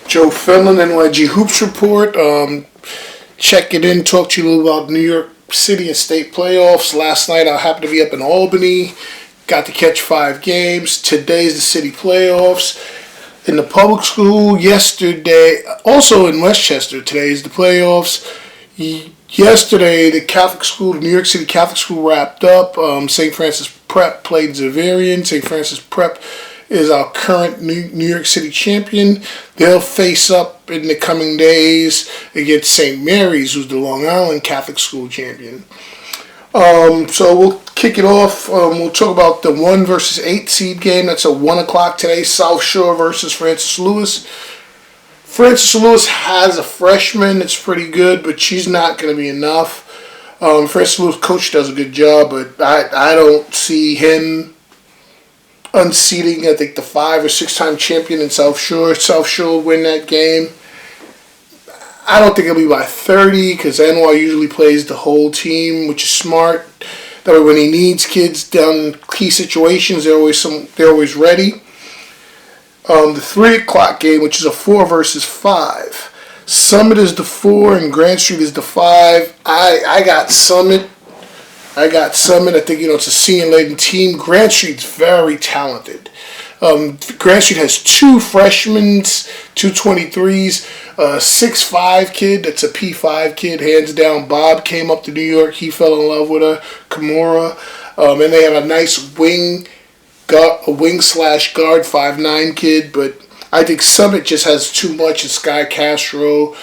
Joe Finland, NYG Hoops Report. Check it in, talk to you a little about New York City and state playoffs. Last night I happened to be up in Albany. Got to catch 5 games. Today's the city playoffs. In the public school yesterday, also in Westchester, today's the playoffs. Yesterday, the Catholic school, the New York City Catholic school wrapped up. St. Francis Prep played Xaverian. St. Francis Prep is our current New York City champion. They'll face up in the coming days against St. Mary's, who's the Long Island Catholic school champion. So we'll kick it off. We'll talk about the 1 versus 8 seed game. That's at 1 o'clock today. South Shore versus Francis Lewis. Francis Lewis has a freshman that's pretty good, but she's not going to be enough. Francis Lewis coach does a good job, but I don't see him unseating, I think, the 5 or 6 time champion in South Shore. South Shore will win that game. I don't think it'll be by 30 because NY usually plays the whole team, which is smart. That way, when he needs kids down in key situations, they're always ready. The 3 o'clock game, which is a 4 versus 5. Summit is the 4 and Grand Street is the 5. I got Summit. I think, it's a senior-laden team. Grand Street's very talented. Grand Street has 2 freshmen, 2 23s, a 6'5" kid that's a P5 kid, hands down. Bob came up to New York. He fell in love with her, Kimura. And they have a nice wing/guard 5'9" kid, but I think Summit just has too much in Sky Castro.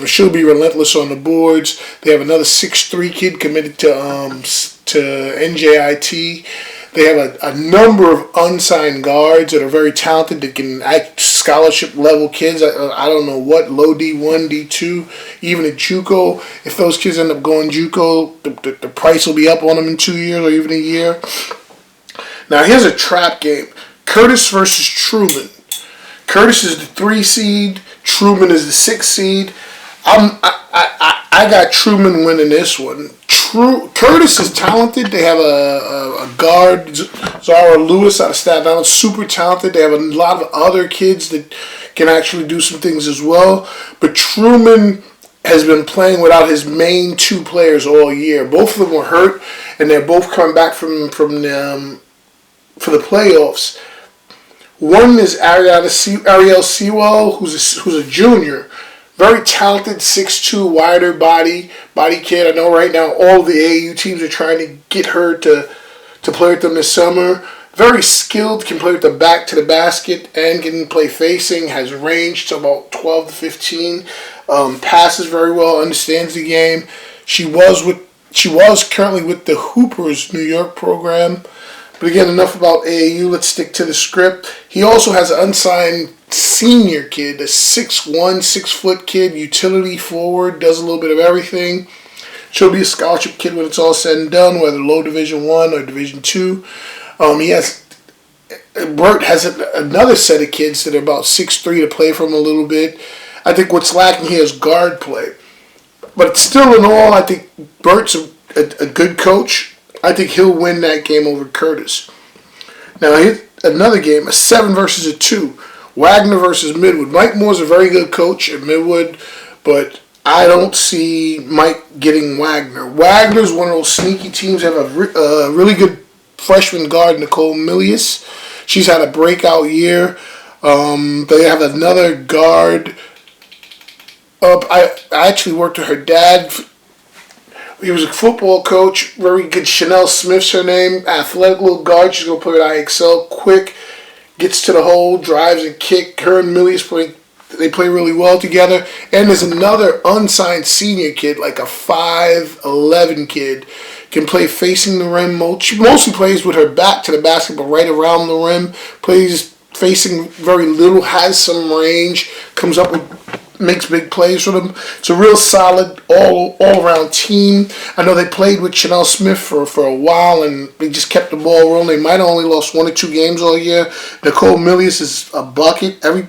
She'll be relentless on the boards. They have another 6'3" kid committed to NJIT. They have a number of unsigned guards that are very talented that can act scholarship level kids. I don't know what, low D1, D2, even at JUCO. If those kids end up going JUCO, the price will be up on them in 2 years or even a year. Now here's a trap game. Curtis versus Truman. Curtis is the 3 seed. Truman is the 6 seed. I got Truman winning this one. Curtis is talented. They have a guard, Zara Lewis out of Staten Island, super talented. They have a lot of other kids that can actually do some things as well. But Truman has been playing without his main 2 players all year. Both of them were hurt, and they're both coming back for the playoffs. One is Ariel Sewell, who's a junior. Very talented, 6'2", wider body kid. I know right now all the AAU teams are trying to get her to play with them this summer. Very skilled, can play with the back to the basket and can play facing, has range to about 12 to 15. Passes very well, understands the game. She was currently with the Hoopers New York program. But again, enough about AAU. Let's stick to the script. He also has an unsigned senior kid, a 6'1", 6-foot kid, utility forward, does a little bit of everything. She'll be a scholarship kid when it's all said and done, whether low Division I or Division II. Bert has another set of kids that are about 6'3" to play from a little bit. I think what's lacking here is guard play. But still in all, I think Bert's a good coach. I think he'll win that game over Curtis. Now, here's another game, a 7 versus a 2. Wagner versus Midwood. Mike Moore's a very good coach at Midwood, but I don't see Mike getting Wagner. Wagner's one of those sneaky teams that have a really good freshman guard, Nicole Milius. She's had a breakout year. They have another guard up. I actually worked with her dad. He was a football coach, very good. Chanel Smith's her name. Athletic little guard. She's going to play with IXL. Quick, gets to the hole, drives and kick. Her and Millius play really well together. And there's another unsigned senior kid, like a 5'11" kid. Can play facing the rim. She mostly plays with her back to the basket, but right around the rim. Plays facing very little, has some range. Comes up with makes big plays for them. It's a real solid all-around team. I know they played with Chanel Smith for a while, and they just kept the ball rolling. They might have only lost 1 or 2 games all year. Nicole Milius is a bucket. Every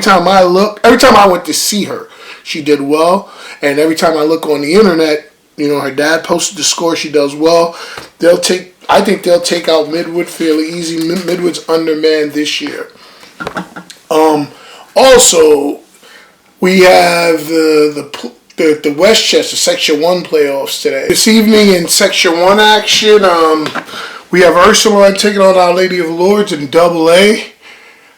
time I went to see her, she did well. And every time I look on the internet, her dad posted the score. She does well. I think they'll take out Midwood fairly easy. Midwood's undermanned this year. Also, we have the Westchester Section 1 playoffs today. This evening in Section 1 action, we have Ursuline taking on Our Lady of Lourdes in Double A.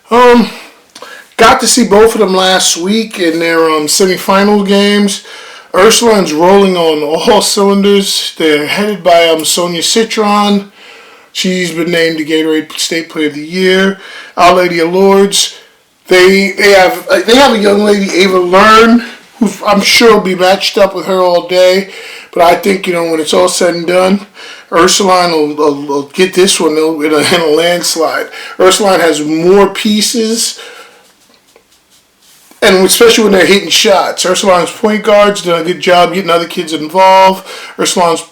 Got to see both of them last week in their semifinal games. Ursuline's rolling on all cylinders. They're headed by Sonia Citron. She's been named the Gatorade State Player of the Year. Our Lady of Lourdes. They have a young lady, Ava Learn, who I'm sure will be matched up with her all day. But I think, when it's all said and done, Ursuline will get this one in a landslide. Ursuline has more pieces, and especially when they're hitting shots. Ursuline's point guard's done a good job getting other kids involved. Ursuline's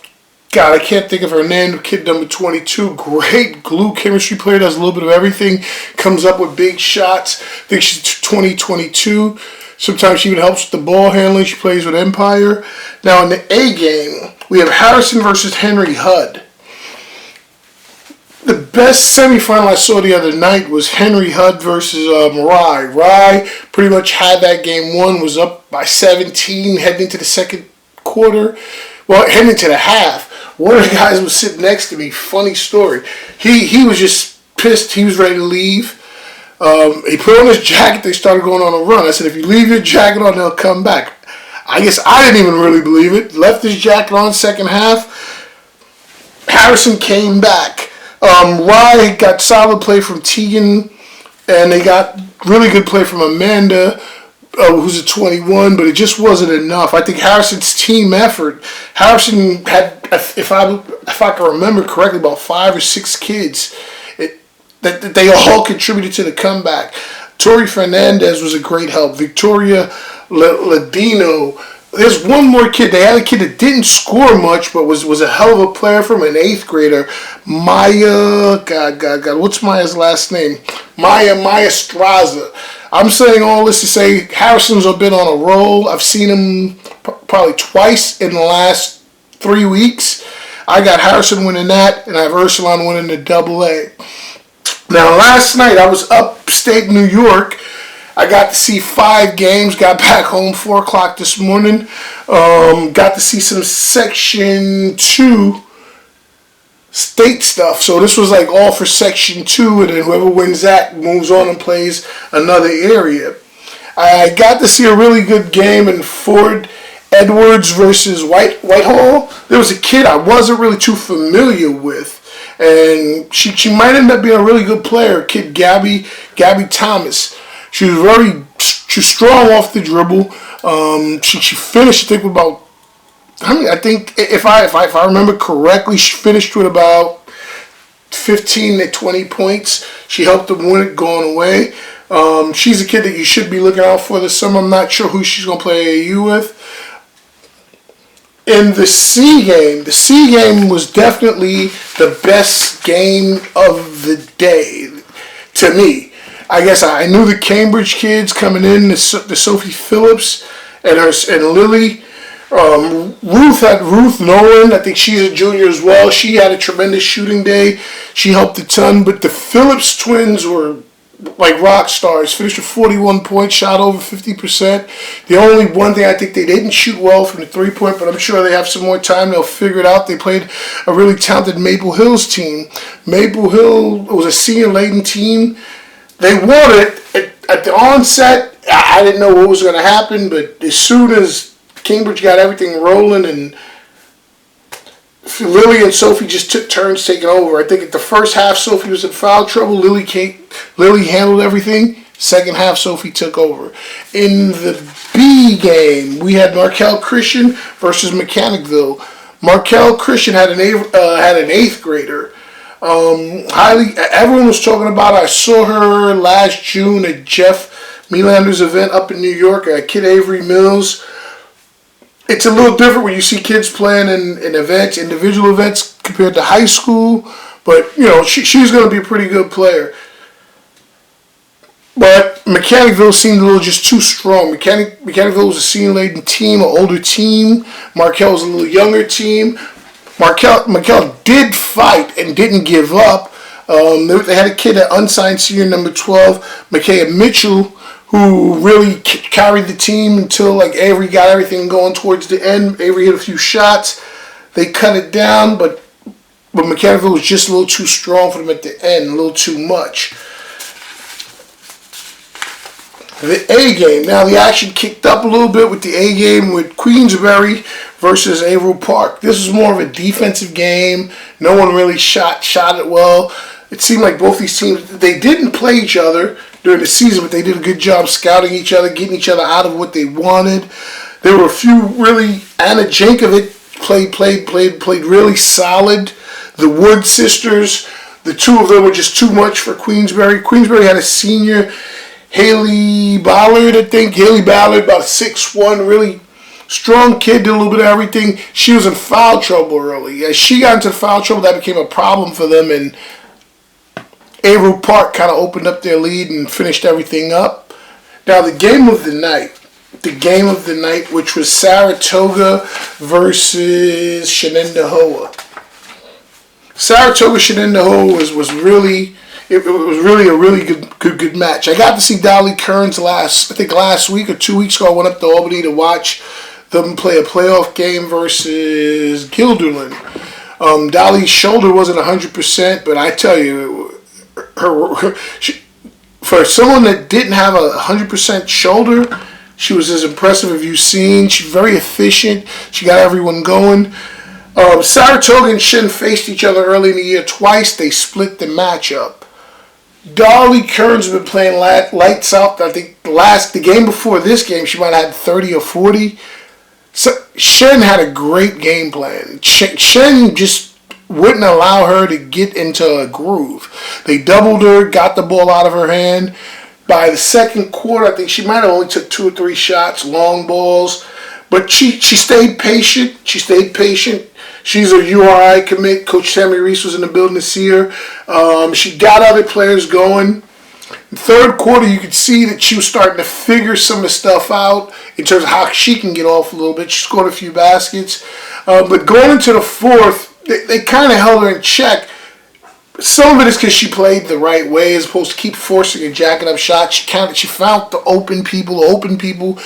I can't think of her name, kid number 22, great glue chemistry player, does a little bit of everything, comes up with big shots. I think she's 2022. Sometimes she even helps with the ball handling. She plays with Empire. Now in the A game, we have Harisson versus Hen Hud. The best semifinal I saw the other night was Hen Hud versus Rye. Rye pretty much had that game won, was up by 17 heading into the second quarter. Well, heading into the half. One of the guys was sitting next to me. Funny story. He was just pissed. He was ready to leave. He put on his jacket. They started going on a run. I said, if you leave your jacket on, they'll come back. I guess I didn't even really believe it. Left his jacket on second half. Harisson came back. Rye got solid play from Tegan, and they got really good play from Amanda, who's a 21, but it just wasn't enough. I think Harrison's team effort. Harisson had, if I can remember correctly, about 5 or 6 kids that they all contributed to the comeback. Tori Fernandez was a great help. Victoria Ladino. There's one more kid. They had a kid that didn't score much, but was a hell of a player from an 8th grader. Maya, God, what's Maya's last name? Maya Straza. I'm saying all this to say Harrison's been on a roll. I've seen him probably twice in the last 3 weeks. I got Harisson winning that, and I have Ursuline winning the Double A. Now, last night I was upstate New York. I got to see 5 games. Got back home 4 o'clock this morning. Got to see some Section 2 state stuff. So this was like all for Section 2, and then whoever wins that moves on and plays another area. I got to see a really good game in Fort Edwards versus Whitehall. There was a kid I wasn't really too familiar with, and she might end up being a really good player. Kid Gabby Thomas. She was strong off the dribble. She finished, I think, with about, I think if I remember correctly, she finished with about 15 to 20 points. She helped them win it going away. She's a kid that you should be looking out for this summer. I'm not sure who she's going to play AAU with. In the C game was definitely the best game of the day to me. I guess I knew the Cambridge kids coming in, the Sophie Phillips and Lily. Ruth Nolan, I think she's a junior as well. She had a tremendous shooting day. She helped a ton, but the Phillips twins were like rock stars. Finished with 41 points, shot over 50%. The only one thing I think they didn't shoot well from the 3-point, but I'm sure they have some more time. They'll figure it out. They played a really talented Maple Hills team. Maple Hill was a senior-laden team. They won it at the onset. I didn't know what was going to happen, but as soon as Cambridge got everything rolling, and Lily and Sophie just took turns taking over. I think at the first half, Sophie was in foul trouble. Lily handled everything. Second half, Sophie took over. In the B game, we had Markel Christian versus Mechanicville. Markel Christian had an 8th grader. Everyone was talking about her. I saw her last June at Jeff Melander's event up in New York at Kid Avery Mills. It's a little different when you see kids playing in events, individual events, compared to high school. But, she's going to be a pretty good player. But Mechanicville seemed a little just too strong. Mechanicville was a senior-laden team, an older team. Markel was a little younger team. Markel did fight and didn't give up. They had a kid at unsigned senior number 12, Micaiah Mitchell, who really carried the team until like Avery got everything going towards the end. Avery hit a few shots. They cut it down, but Mechanicsville was just a little too strong for them at the end, a little too much. The A game. Now the action kicked up a little bit with the A game with Queensbury versus Averill Park. This was more of a defensive game. No one really shot it well. It seemed like both these teams, they didn't play each other during the season, but they did a good job scouting each other, getting each other out of what they wanted. There were a few really, Anna Jankovic played really solid. The Wood sisters, the two of them were just too much for Queensbury. Queensbury had a senior, Haley Ballard, about 6'1", really strong kid, did a little bit of everything. She was in foul trouble early. As she got into foul trouble, that became a problem for them, and Averill Park kind of opened up their lead and finished everything up. Now the game of the night, which was Saratoga versus Shenendehowa. Saratoga-Shenendehowa was really a really good match. I got to see Dolly Kearns last week or 2 weeks ago. I went up to Albany to watch them play a playoff game versus Guilderland. Dolly's shoulder wasn't 100%, but I tell you, for someone that didn't have a 100% shoulder, she was as impressive as you've seen. She's very efficient. She got everyone going. Saratoga and Shin faced each other early in the year twice. They split the matchup. Dolly Kearns has been playing lights out. I think the game before this game, she might have had 30 or 40. So Shin had a great game plan. Shin just wouldn't allow her to get into a groove. They doubled her, got the ball out of her hand. By the second quarter, I think she might have only took 2 or 3 shots, long balls. But she stayed patient. She's a URI commit. Coach Tammy Reese was in the building to see her. She got other players going. In the third quarter, you could see that she was starting to figure some of the stuff out in terms of how she can get off a little bit. She scored a few baskets. But going into the fourth, they kind of held her in check. Some of it is because she played the right way as opposed to keep forcing and jacking up shots. She found the open people.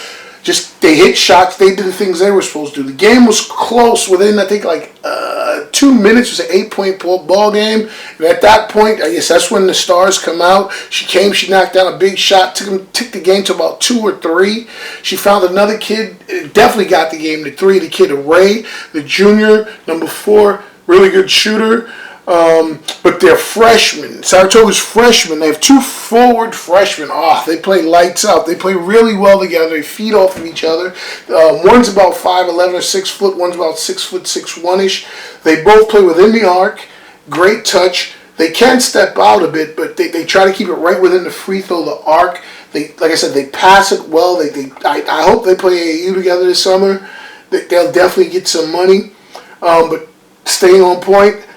Just they hit shots. They did the things they were supposed to do. The game was close within, I think, 2 minutes. It was an 8-point ball game. And at that point, I guess that's when the stars come out. She knocked down a big shot, took the game to about 2 or 3. She found another kid, definitely got the game to 3. The kid, Ray, the junior, number 4, really good shooter. But they're freshmen. Saratoga's freshmen. They have 2 forward freshmen. They play lights out. They play really well together. They feed off of each other. One's about 5'11" or 6 foot. One's about 6 foot 6'1"ish. They both play within the arc. Great touch. They can step out a bit, but they try to keep it right within the free throw, the arc. Like I said, they pass it well. I hope they play AAU together this summer. They'll definitely get some money. But staying on point.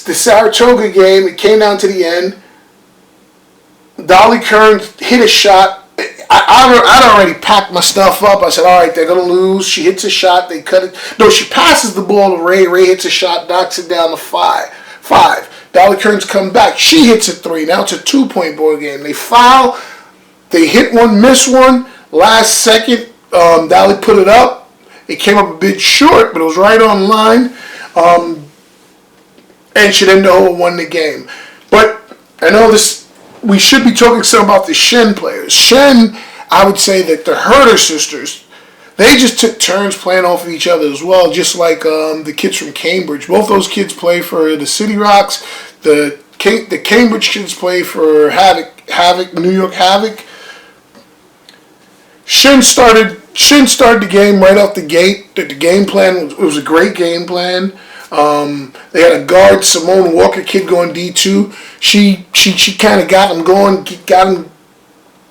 The Saratoga game, it came down to the end. Dolly Kearns hit a shot. I'd already packed my stuff up. I said, all right, they're going to lose. She hits a shot. They cut it. No, she passes the ball to Ray. Ray hits a shot, knocks it down to 5. Dolly Kearns come back. She hits a 3. Now it's a 2-point ball game. They foul. They hit one, miss one. Last second, Dolly put it up. It came up a bit short, but it was right on line. And Shenendehowa won the game. But I know we should be talking some about the Shen players. Shen, I would say that the Herder sisters, they just took turns playing off of each other as well, just like the kids from Cambridge. Both those kids play for the City Rocks. The Cambridge kids play for New York Havoc. Shen started the game right off the gate. The game plan was a great game plan. They had a guard, Simone Walker, kid going D2. She kind of got him going, got him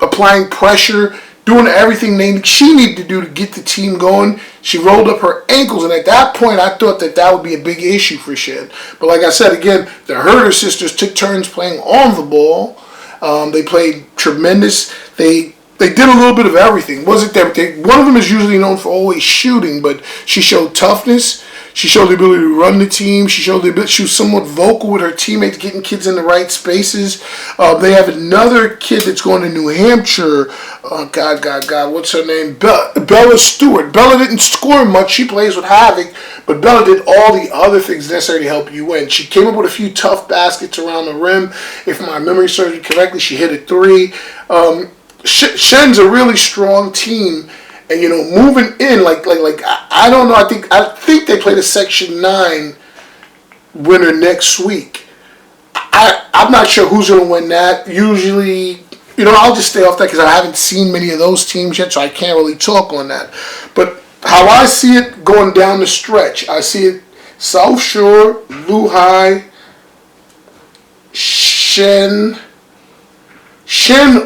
applying pressure, doing everything she needed to do to get the team going. She rolled up her ankles, and at that point, I thought that would be a big issue for Shen. But like I said, again, the Herder sisters took turns playing on the ball. They played tremendous. They did a little bit of everything. Wasn't everything. One of them is usually known for always shooting, but she showed toughness. She showed the ability to run the team. She showed the ability. She was somewhat vocal with her teammates, getting kids in the right spaces. They have another kid that's going to New Hampshire. God, what's her name? Bella Stewart. Bella didn't score much. She plays with Havoc, but Bella did all the other things necessary to help you win. She came up with a few tough baskets around the rim. If my memory serves me correctly, she hit a three. Shen's a really strong team. And moving in, I don't know. I think they play the Section 9 winner next week. I'm not sure who's going to win that. Usually, I'll just stay off that because I haven't seen many of those teams yet, so I can't really talk on that. But how I see it going down the stretch, I see it South Shore, Lehigh, Shen,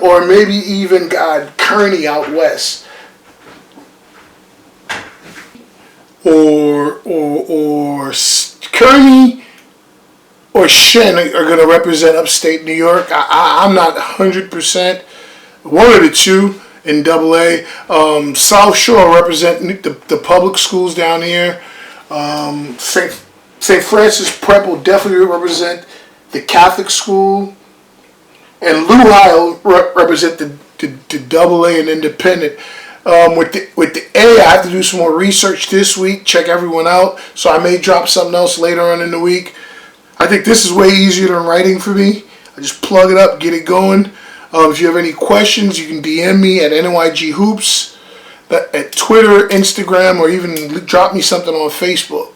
or maybe even Kearney out west. Or Kearney or Shen are going to represent upstate New York. I'm not 100%. One of the two in AA. South Shore represent the public schools down here. St. Francis Prep will definitely represent the Catholic school. And Lehigh will represent the AA and independent. With the A, I have to do some more research this week, check everyone out, so I may drop something else later on in the week. I think this is way easier than writing for me. I just plug it up, get it going. If you have any questions, you can DM me at NYG Hoops, at Twitter, Instagram, or even drop me something on Facebook.